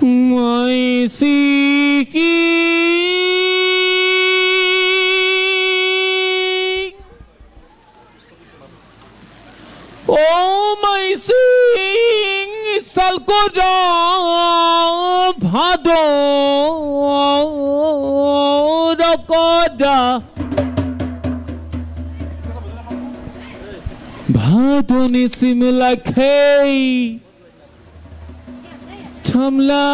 My Siki Oh my sing Salkoda Bhado Rakoda Bhado Nisimla Kay Tamla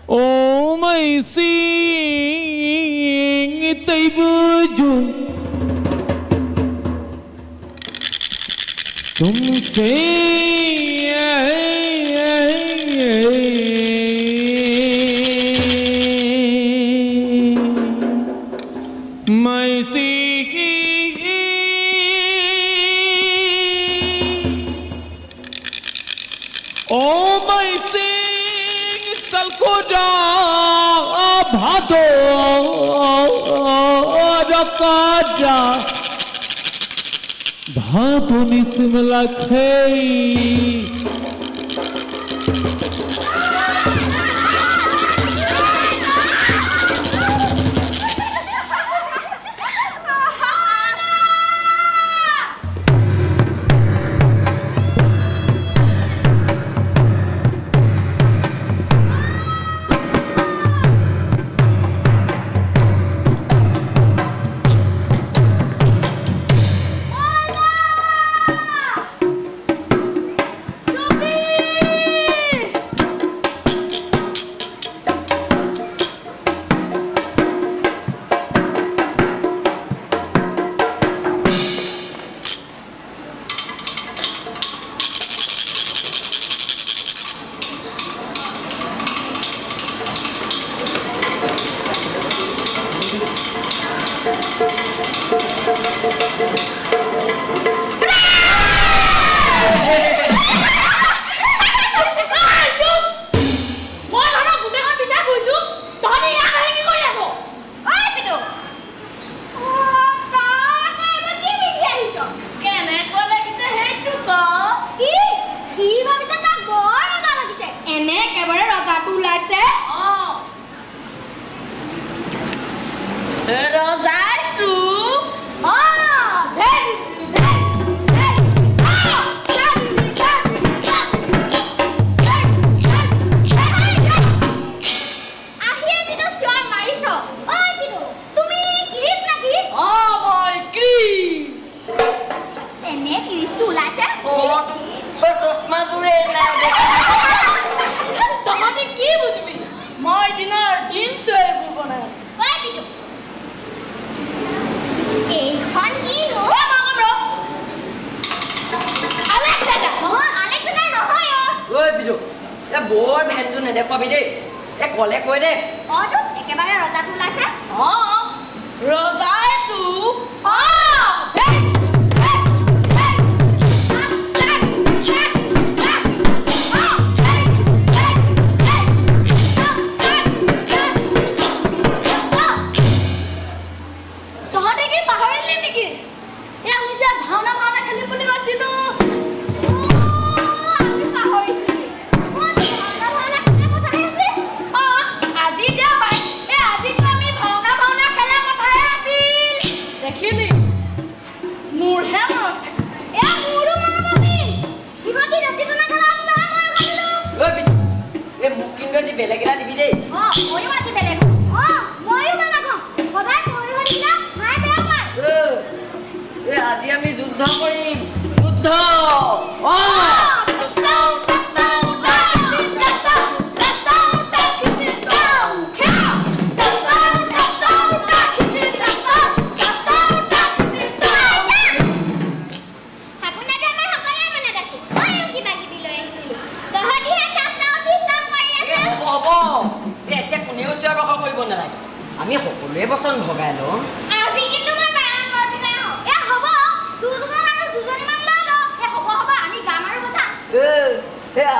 Oh my sing Tây Bưu तुमसे मैं सीखी ओ मैं सिंह सलकोड़ा भादो रकाजा भादो निस्मला खेई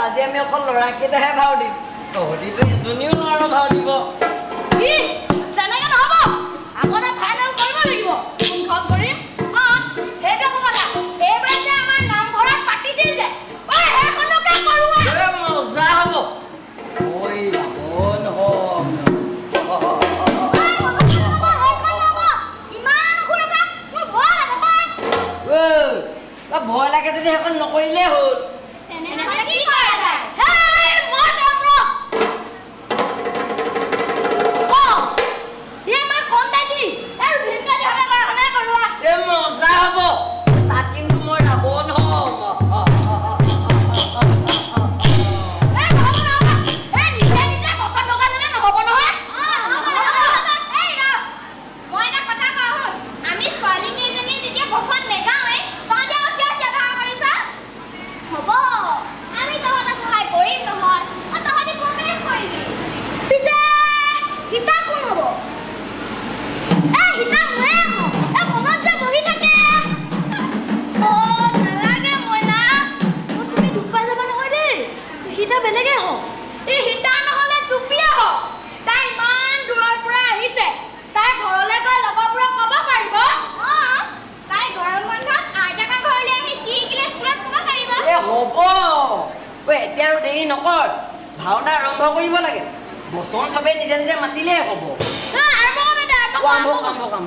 আজি আমি অকল লৰাকেইটাহে ভাও দিম তহঁতিতো এজনীও নোৱাৰো ভাও দিব কি তেনেকে নহব আগতে ফাইনেল কৰিব লাগিব কোনখন কৰিম সেইটো কথা এইবাৰ যে আমাৰ নামঘৰ ভয় লাগে যদি সেইখন নকৰিলে হ'ল তেনেহ'লে কি কৰা যায় হেই মই নকৰো অ এই মই কোন দাদি এই ভিনকা দিহা কাৰণে কৰোৱা এ মজা হ'ব তাত কিন্তু মই ৰাবণ হ'ম বেলেগে হ এই হিতা নহলে চুপিয়া হ তাই মান দূৰৰ পৰা আহিছে তাই ঘৰলৈ গৈ লগৰবোৰক ক'ব পাৰিব তাই গৰম বন্ধত আইতাকা ঘৰলৈ আহি কি কিলে স্কুলত ক'ব পাৰিব এ হ'ব ঐ এতিয়া আৰু দেৰি নকৰ ভাওনা আৰম্ভ কৰিব লাগে বচন চবে নিজে নিজে মাতিলে হ'ব কাম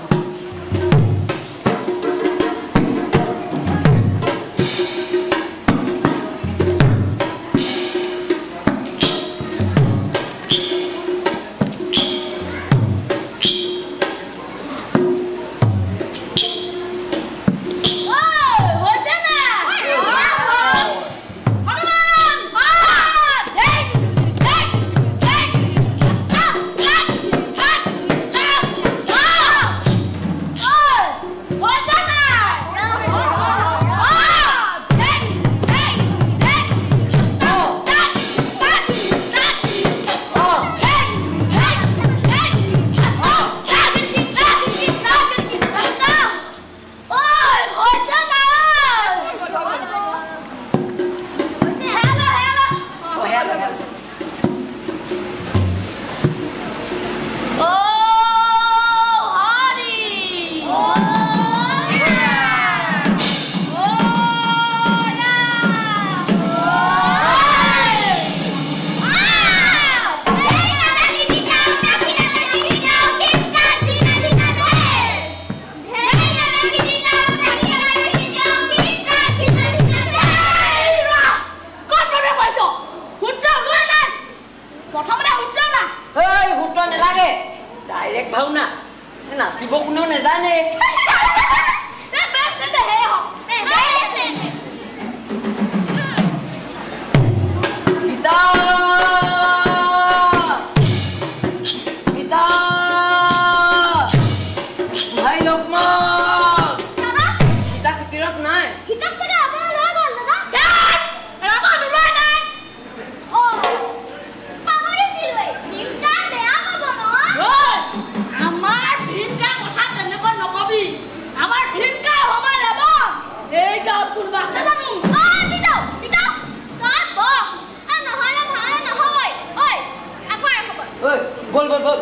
ভাওনা নাচিব কোনেও নেজানে ভাই লোকমান সীতা কুটিৰত নাই বল বল বল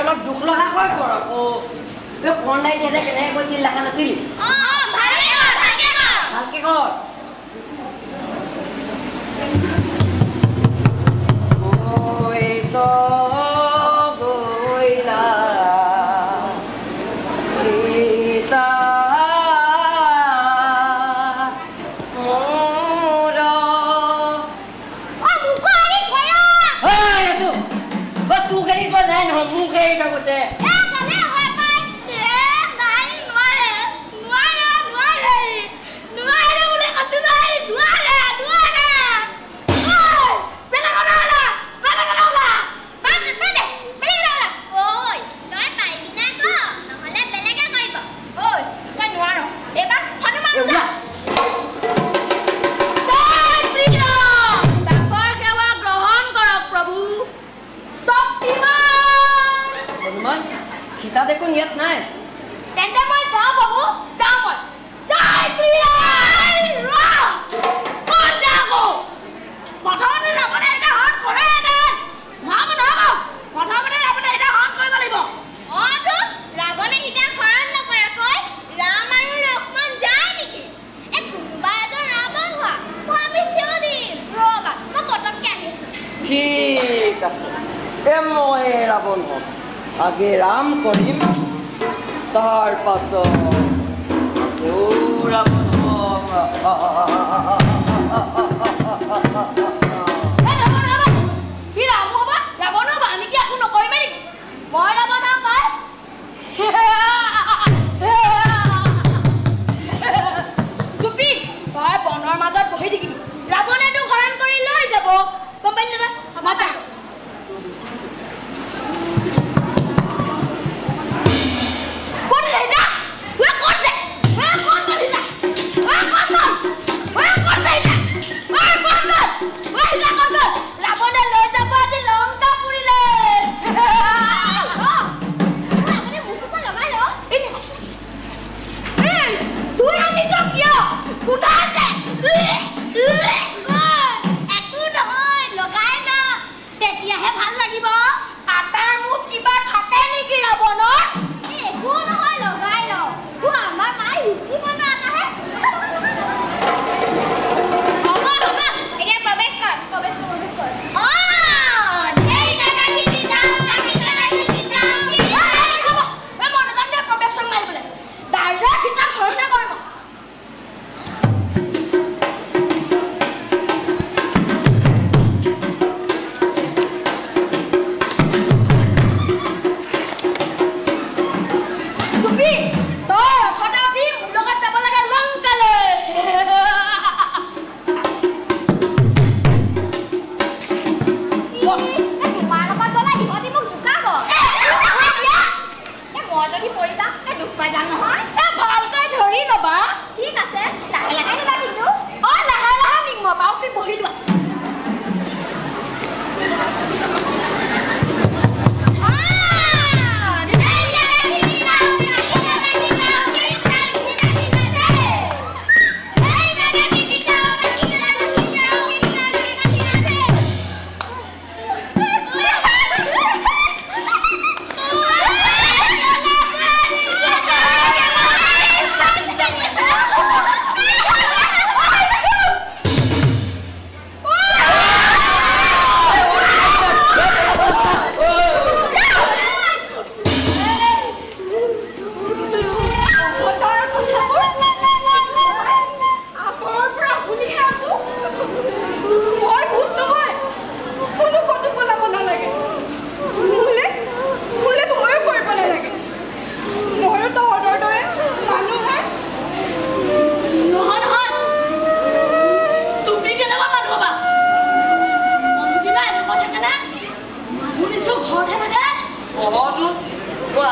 অলপ দুখ লগা কয় কৰ আকৌ এই ফোন নাই দিয়া কেনেকৈ কৈছিল লেখা নাছিল মই ৰাৱণ হম আগে ৰাম কৰিম তাৰ পাছত ৰাৱণ হম বনৰ মাজত বহি থাকিবি ৰাৱণেতো হৰণ কৰি লৈ যাব গম পাইলি না মাতা ৰাৱণে লৈ যাব আজি লংকা পুৰিলে তুই আনি যাও কিয় কোঠা আছে একো নহয় লগাই না তেতিয়াহে ভাল লাগিব আটাৰ মুচ কিবা থাকে নেকি ৰাৱণৰ একো নহয় লগাই ল আমাৰ মায়ে ৰুটি বনোৱা নাহে হ'ব এতিয়া প্ৰৱেশ কৰ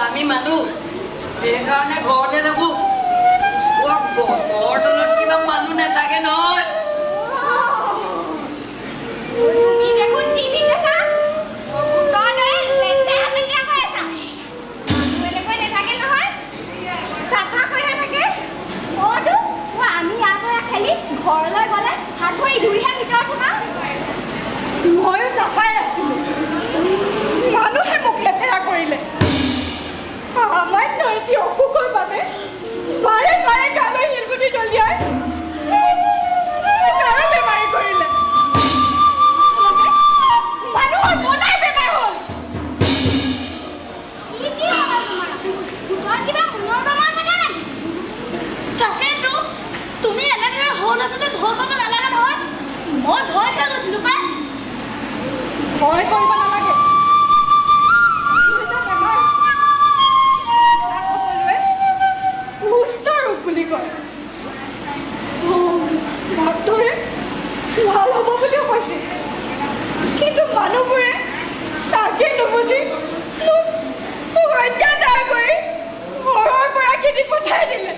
আমি মানুহ সেইকাৰণে ঘৰতে থাকো গছৰ তলত কিবা মানুহ নাথাকে নহয় ঘৰলৈ গ'লে হাত ভৰি ধুইহে ভিতৰত সোমাম ময়ো চাফাই আছিলো মানুহে মোক লেতেৰা কৰিলে সামান্য এটি অসুখৰ বাবে বাৰে বাৰে গালৈ শিলগুটি দলিয়াই বেমাৰী কৰিলে মানুহৰ মনাই বেমাৰ হ'ল তাকেতো তুমি এনেদৰে হ'ল আচলতে ভয় কৰিব নালাগে নহয় মই ভয় খাই গৈছিলো পাই ভয় কৰিব নালাগে সুস্থ ৰোগ বুলি কয় ডাক্তৰে ভাল হ'ব বুলিও কৈছে কিন্তু মানুহবোৰে তাকে নুবুজি মোক অত্যাচাৰ কৰি ঘৰৰ পৰা খেদি পঠাই দিলে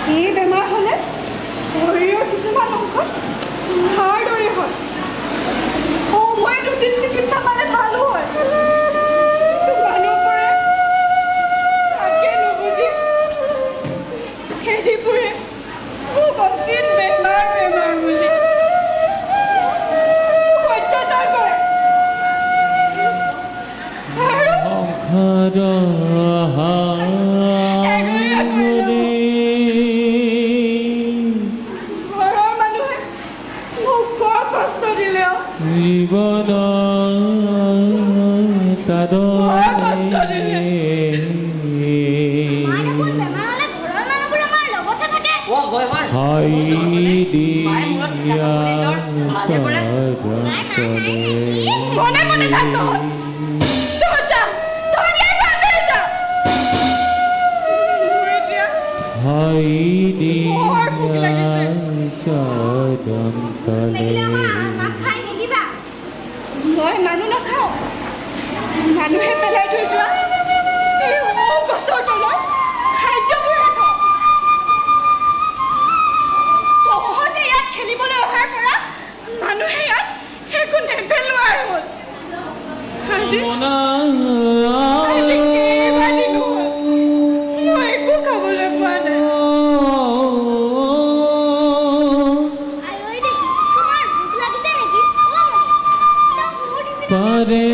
এই বেমাৰ হ'লে শৰীৰৰ কিছুমান অংশ হাড় দৰে হয় সময়ত উচিত চিকিৎসা পালে ভালো হয় মানুহবোৰে তাকে নুবুজি খেদিবোৰে মোক অচিন বেমাৰ বুলি ঘৰৰ মানুহে মোক বৰ কষ্ট দিলে জীবন মনে মনে থাক মই মানুহ নাখাওঁ মানুহে পেলাই থৈ যোৱা এই গছৰ তলত খাদ্যবোৰে খাওঁ তহঁতে ইয়াত খেলিবলৈ অহাৰ পৰা মানুহে ইয়াত একো নেপেলোৱাই হ'ল আজি মই একো খাবলৈ পোৱা নাই পাৰে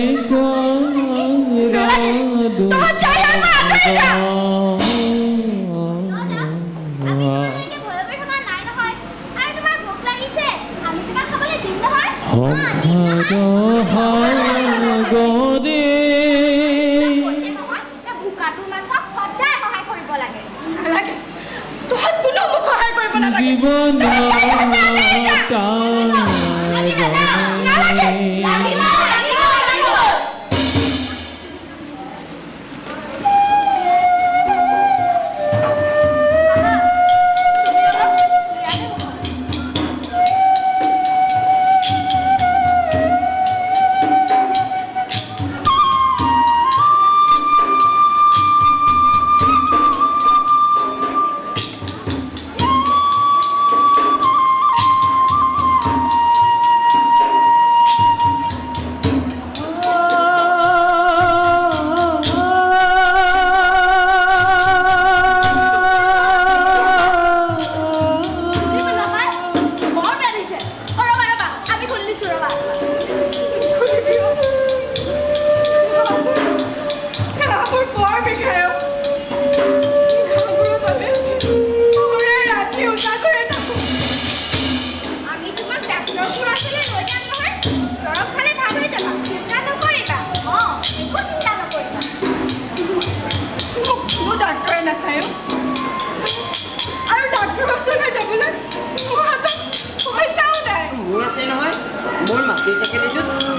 জীবন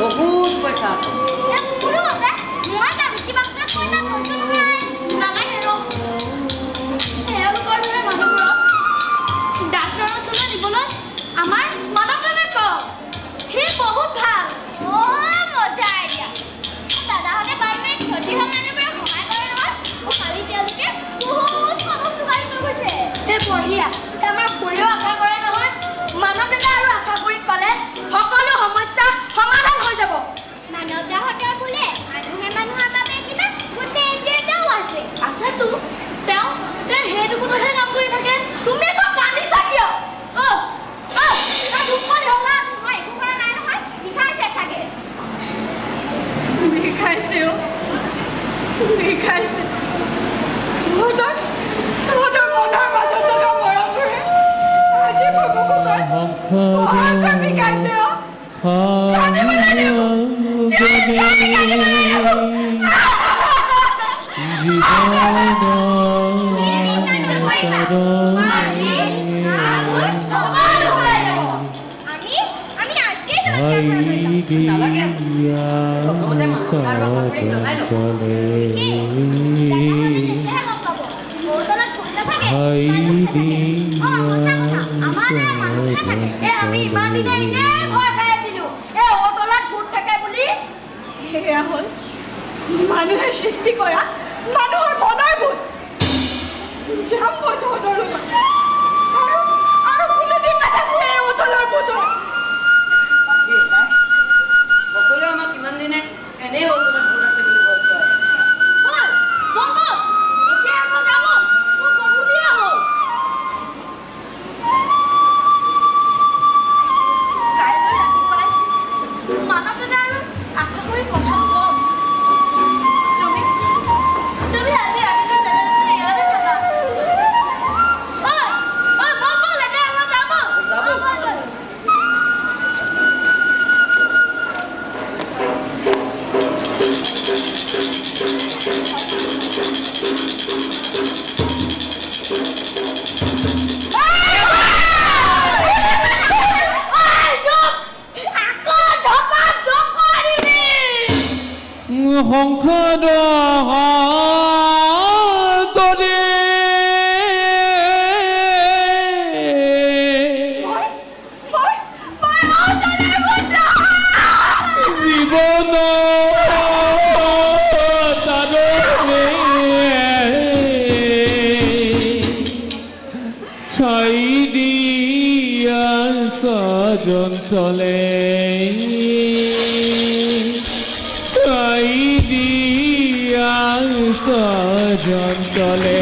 বহুত পইচা আছে মানুহে সৃষ্টি কৰা মানুহৰ মনৰ ভূত যাম মই তহঁতৰ লগত আৰু কোনোদিন নাথাকো এই অতলৰ ভূতৰ সকলোৱে আমাক কিমান দিনে এনেই অতলত ভূত আছে বুলি কৈ থয় সংসদ তৰে জীৱন ছাই দিয়া সজন্তলে ছাই দিয়া সজন্তলে